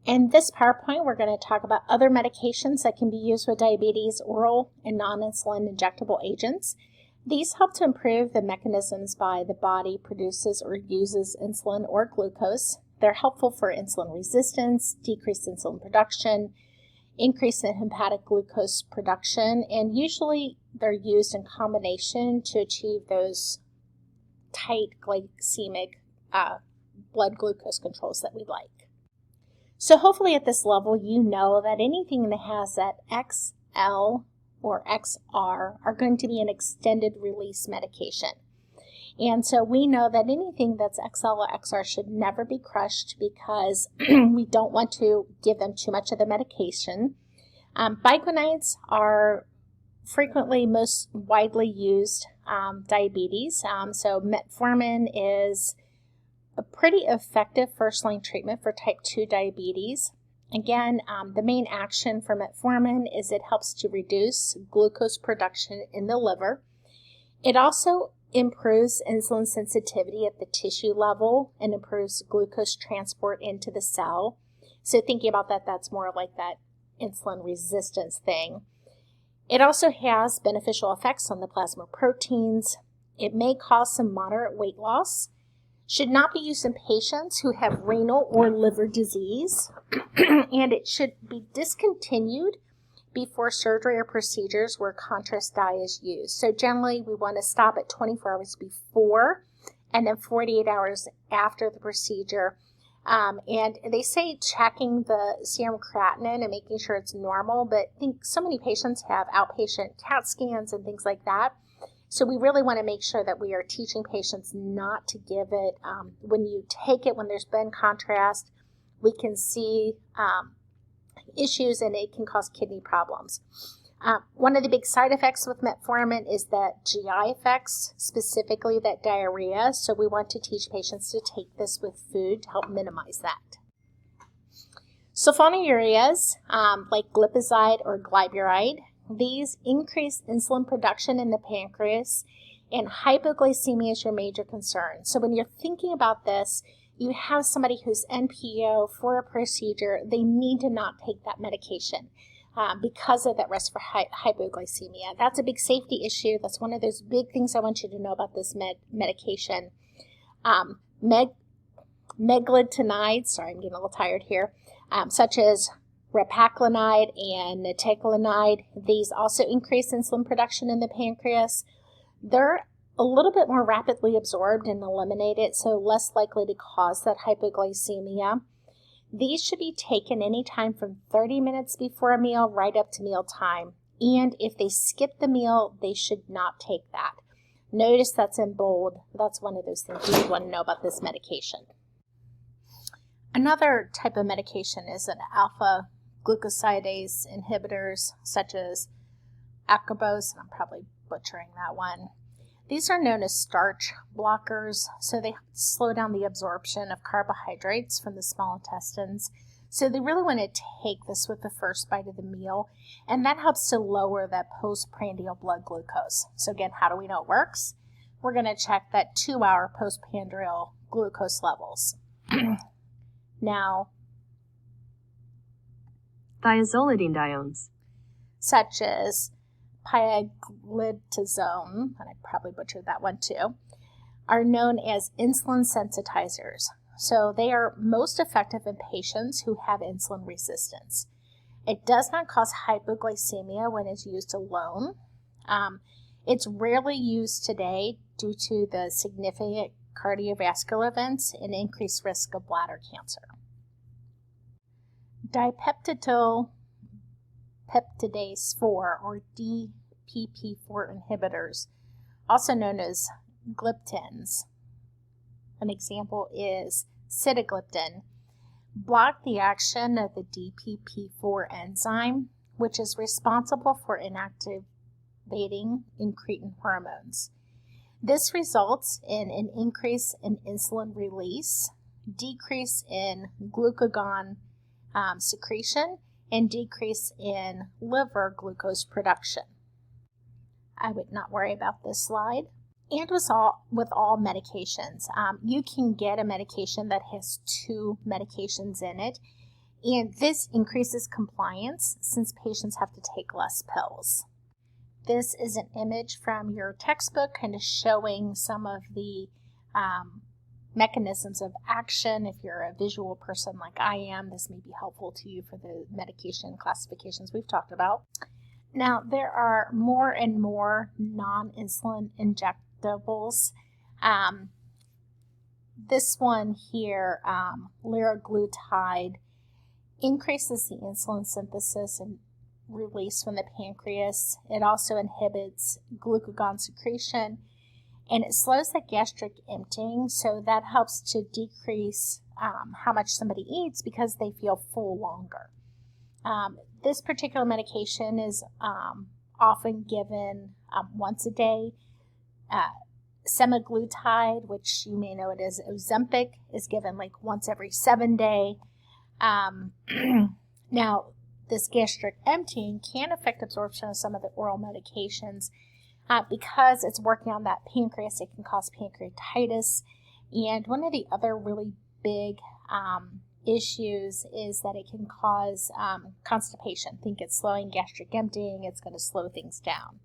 In this PowerPoint, we're going to talk about other medications that can be used with diabetes, oral and non-insulin injectable agents. These help to improve the mechanisms by the body produces or uses insulin or glucose. They're helpful for insulin resistance, decreased insulin production, increase in hepatic glucose production, and usually they're used in combination to achieve those tight glycemic blood glucose controls that we like. So hopefully at this level you know that anything that has that XL or XR are going to be an extended release medication. And so we know that anything that's XL or XR should never be crushed because we don't want to give them too much of the medication. Biconides are frequently most widely used diabetes. So metformin is a pretty effective first-line treatment for type 2 diabetes. Again, the main action for metformin is it helps to reduce glucose production in the liver. It also improves insulin sensitivity at the tissue level and improves glucose transport into the cell. So thinking about that, that's more like that insulin resistance thing. It also has beneficial effects on the plasma proteins. It may cause some moderate weight loss. Should not be used in patients who have renal or liver disease, and it should be discontinued before surgery or procedures where contrast dye is used. So generally we want to stop at 24 hours before and then 48 hours after the procedure. And they say checking the serum creatinine and making sure it's normal, but I think so many patients have outpatient CAT scans and things like that. So we really want to make sure that we are teaching patients not to give it. When you take it, when there's been contrast, we can see issues and it can cause kidney problems. One of the big side effects with metformin is that GI effects, specifically that diarrhea. So we want to teach patients to take this with food to help minimize that. Sulfonylureas, like glipizide or glyburide, these increase insulin production in the pancreas, and hypoglycemia is your major concern. So when you're thinking about this, you have somebody who's NPO for a procedure, they need to not take that medication because of that risk for hypoglycemia. That's a big safety issue. That's one of those big things I want you to know about this medication. Meglitinides, sorry, I'm getting a little tired here, such as repaclinide and nitazoxanide. These also increase insulin production in the pancreas. They're a little bit more rapidly absorbed and eliminated, so less likely to cause that hypoglycemia. These should be taken anytime from 30 minutes before a meal right up to meal time. And if they skip the meal, they should not take that. Notice that's in bold. That's one of those things you want to know about this medication. Another type of medication is an alpha glucosidase inhibitors such as acarbose, and I'm probably butchering that one. These are known as starch blockers, so they slow down the absorption of carbohydrates from the small intestines. So they really want to take this with the first bite of the meal, and that helps to lower that postprandial blood glucose. So again, how do we know it works? We're going to check that 2-hour postprandial glucose levels. Now, thiazolidinediones, such as pioglitazone, and I probably butchered that one too, are known as insulin sensitizers. So they are most effective in patients who have insulin resistance. It does not cause hypoglycemia when it's used alone. It's rarely used today due to the significant cardiovascular events and increased risk of bladder cancer. Dipeptidyl peptidase 4 or DPP4 inhibitors, also known as gliptins. An example is sitagliptin. Block the action of the DPP4 enzyme, which is responsible for inactivating incretin hormones. This results in an increase in insulin release, decrease in glucagon secretion, and decrease in liver glucose production. I would not worry about this slide. And with all medications, you can get a medication that has 2 medications in it. And this increases compliance since patients have to take less pills. This is an image from your textbook kind of showing some of the mechanisms of action. If you're a visual person like I am, this may be helpful to you for the medication classifications we've talked about. Now, there are more and more non-insulin injectables. This one here, liraglutide, increases the insulin synthesis and release from the pancreas. It also inhibits glucagon secretion, and it slows the gastric emptying, so that helps to decrease how much somebody eats because they feel full longer. This particular medication is often given once a day. Semaglutide, which you may know it as Ozempic, is given like once every 7 days. Now, this gastric emptying can affect absorption of some of the oral medications. Because it's working on that pancreas, it can cause pancreatitis. And one of the other really big issues is that it can cause constipation. Think it's slowing gastric emptying, it's going to slow things down.